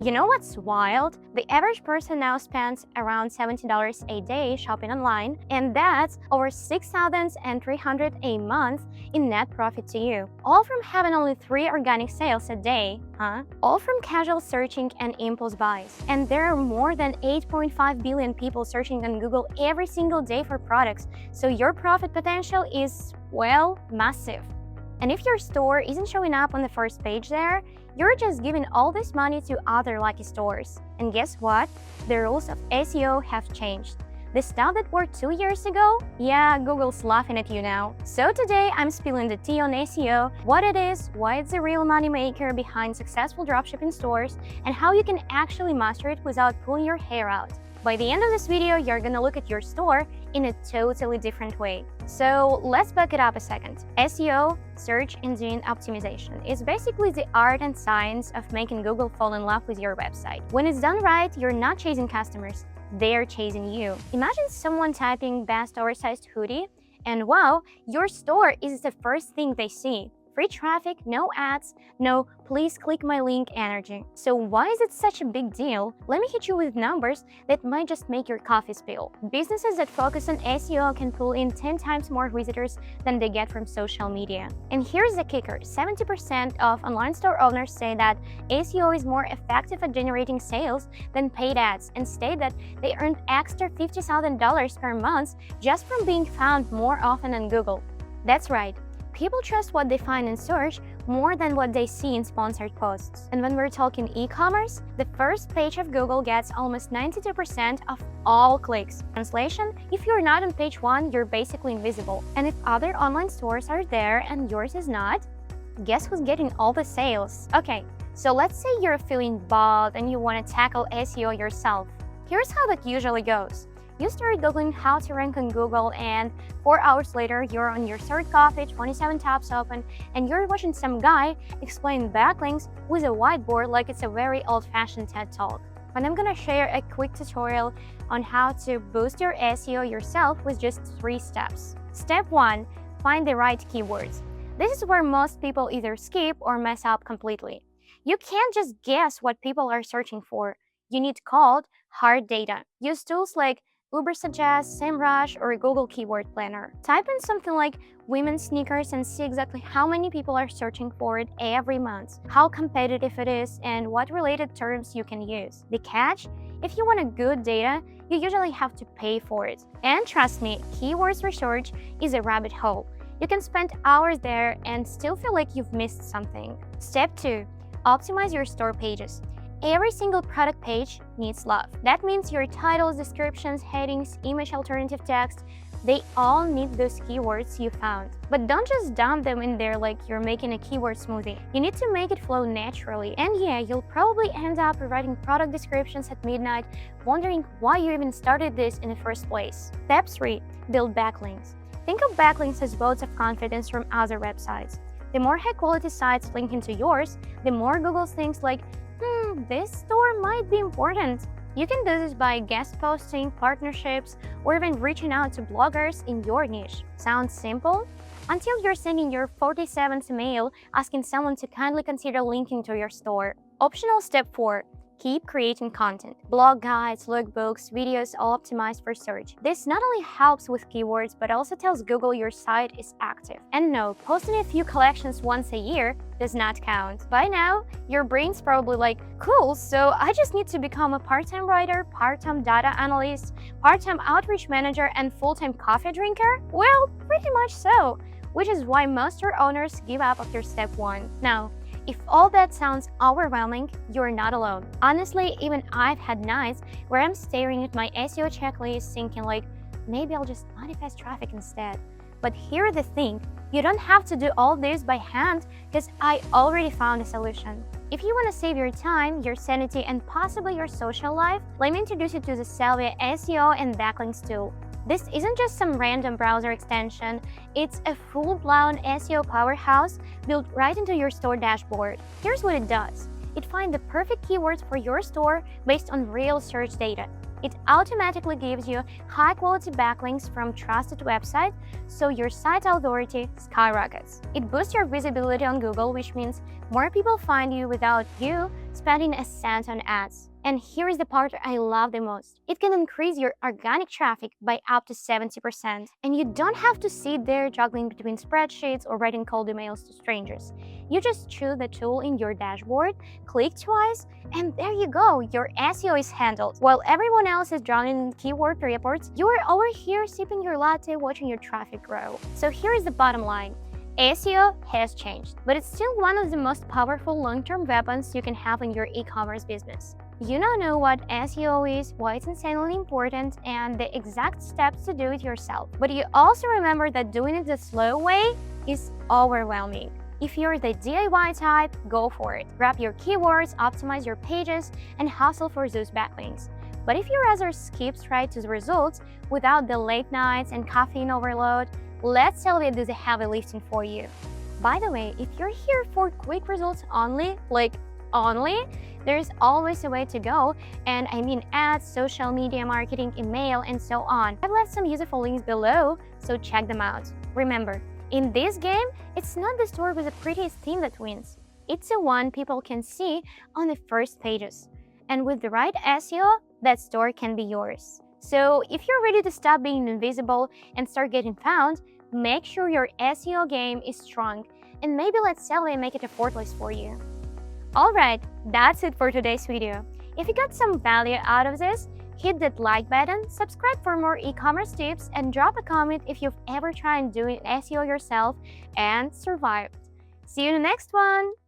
You know what's wild? The average person now spends around $70 a day shopping online, and that's over $6,300 a month in net profit to you. All from having only 3 organic sales a day, huh? All from casual searching and impulse buys. And there are more than 8.5 billion people searching on Google every single day for products, so your profit potential is, well, massive. And if your store isn't showing up on the first page there, you're just giving all this money to other lucky stores. And guess what? The rules of SEO have changed. The stuff that worked 2 years ago? Yeah, Google's laughing at you now. So today I'm spilling the tea on SEO, what it is, why it's a real moneymaker behind successful dropshipping stores, and how you can actually master it without pulling your hair out. By the end of this video, you're gonna look at your store in a totally different way. So let's back it up a second. SEO, search engine optimization, is basically the art and science of making Google fall in love with your website. When it's done right, you're not chasing customers, they're chasing you. Imagine someone typing best oversized hoodie, and wow, your store is the first thing they see. Free traffic, no ads, no please click my link energy. So why is it such a big deal? Let me hit you with numbers that might just make your coffee spill. Businesses that focus on SEO can pull in 10 times more visitors than they get from social media. And here's the kicker, 70% of online store owners say that SEO is more effective at generating sales than paid ads, and state that they earned extra $50,000 per month just from being found more often on Google. That's right. People trust what they find in search more than what they see in sponsored posts. And when we're talking e-commerce, the first page of Google gets almost 92% of all clicks. Translation: if you're not on page 1, you're basically invisible. And if other online stores are there and yours is not, guess who's getting all the sales? Okay, so let's say you're feeling bored and you want to tackle SEO yourself. Here's how that usually goes. You start Googling how to rank on Google, and 4 hours later, you're on your third coffee, 27 tabs open, and you're watching some guy explain backlinks with a whiteboard like it's a very old-fashioned TED Talk. But I'm gonna share a quick tutorial on how to boost your SEO yourself with just 3 steps. Step 1. Find the right keywords. This is where most people either skip or mess up completely. You can't just guess what people are searching for. You need cold, hard data. Use tools like oversized, SEMrush, or a Google Keyword Planner. Type in something like women's sneakers and see exactly how many people are searching for it every month, how competitive it is, and what related terms you can use. The catch? If you want a good data, you usually have to pay for it. And trust me, keywords research is a rabbit hole. You can spend hours there and still feel like you've missed something. Step 2. Optimize your store pages. Every single product page needs love. That means your titles, descriptions, headings, image alternative text, they all need those keywords you found. But don't just dump them in there like you're making a keyword smoothie. You need to make it flow naturally. And yeah, you'll probably end up rewriting product descriptions at midnight, wondering why you even started this in the first place. Step 3. Build backlinks. Think of backlinks as votes of confidence from other websites. The more high-quality sites link into yours, the more Google thinks like, this store might be important. You can do this by guest posting, partnerships, or even reaching out to bloggers in your niche. Sounds simple? Until you're sending your 47th email asking someone to kindly consider linking to your store. Optional step 4. Keep creating content. Blog guides, lookbooks, videos all optimized for search. This not only helps with keywords, but also tells Google your site is active. And no, posting a few collections once a year does not count. By now, your brain's probably like, cool, so I just need to become a part-time writer, part-time data analyst, part-time outreach manager, and full-time coffee drinker? Well, pretty much so, which is why most store owners give up after step 1. Now, if all that sounds overwhelming, you're not alone. Honestly, even I've had nights where I'm staring at my SEO checklist thinking like, maybe I'll just manifest traffic instead. But here's the thing, you don't have to do all this by hand because I already found a solution. If you want to save your time, your sanity, and possibly your social life, let me introduce you to the Sellvia SEO and Backlinks tool. This isn't just some random browser extension, it's a full-blown SEO powerhouse built right into your store dashboard. Here's what it does. It finds the perfect keywords for your store based on real search data. It automatically gives you high-quality backlinks from trusted websites, so your site authority skyrockets. It boosts your visibility on Google, which means more people find you without you spending a cent on ads. And here is the part I love the most. It can increase your organic traffic by up to 70%. And you don't have to sit there juggling between spreadsheets or writing cold emails to strangers. You just choose the tool in your dashboard, click twice, and there you go, your SEO is handled. While everyone else is drowning in keyword reports, you are over here sipping your latte watching your traffic grow. So here is the bottom line. SEO has changed, but it's still one of the most powerful long-term weapons you can have in your e-commerce business. You now know what SEO is, why it's insanely important, and the exact steps to do it yourself. But you also remember that doing it the slow way is overwhelming. If you're the DIY type, go for it. Grab your keywords, optimize your pages, and hustle for those backlinks. But if you rather skip straight to the results without the late nights and caffeine overload, let Sellvia do the heavy lifting for you. By the way, if you're here for quick results only, there's always a way to go, and I mean ads, social media marketing, email, and so on. I've left some useful links below, so check them out. Remember, in this game, it's not the store with the prettiest theme that wins. It's the one people can see on the first pages. And with the right SEO, that store can be yours. So if you're ready to stop being invisible and start getting found, make sure your SEO game is strong, and maybe let Sellvia make it effortless for you. Alright, that's it for today's video. If you got some value out of this, hit that like button, subscribe for more e-commerce tips, and drop a comment if you've ever tried doing SEO yourself and survived. See you in the next one!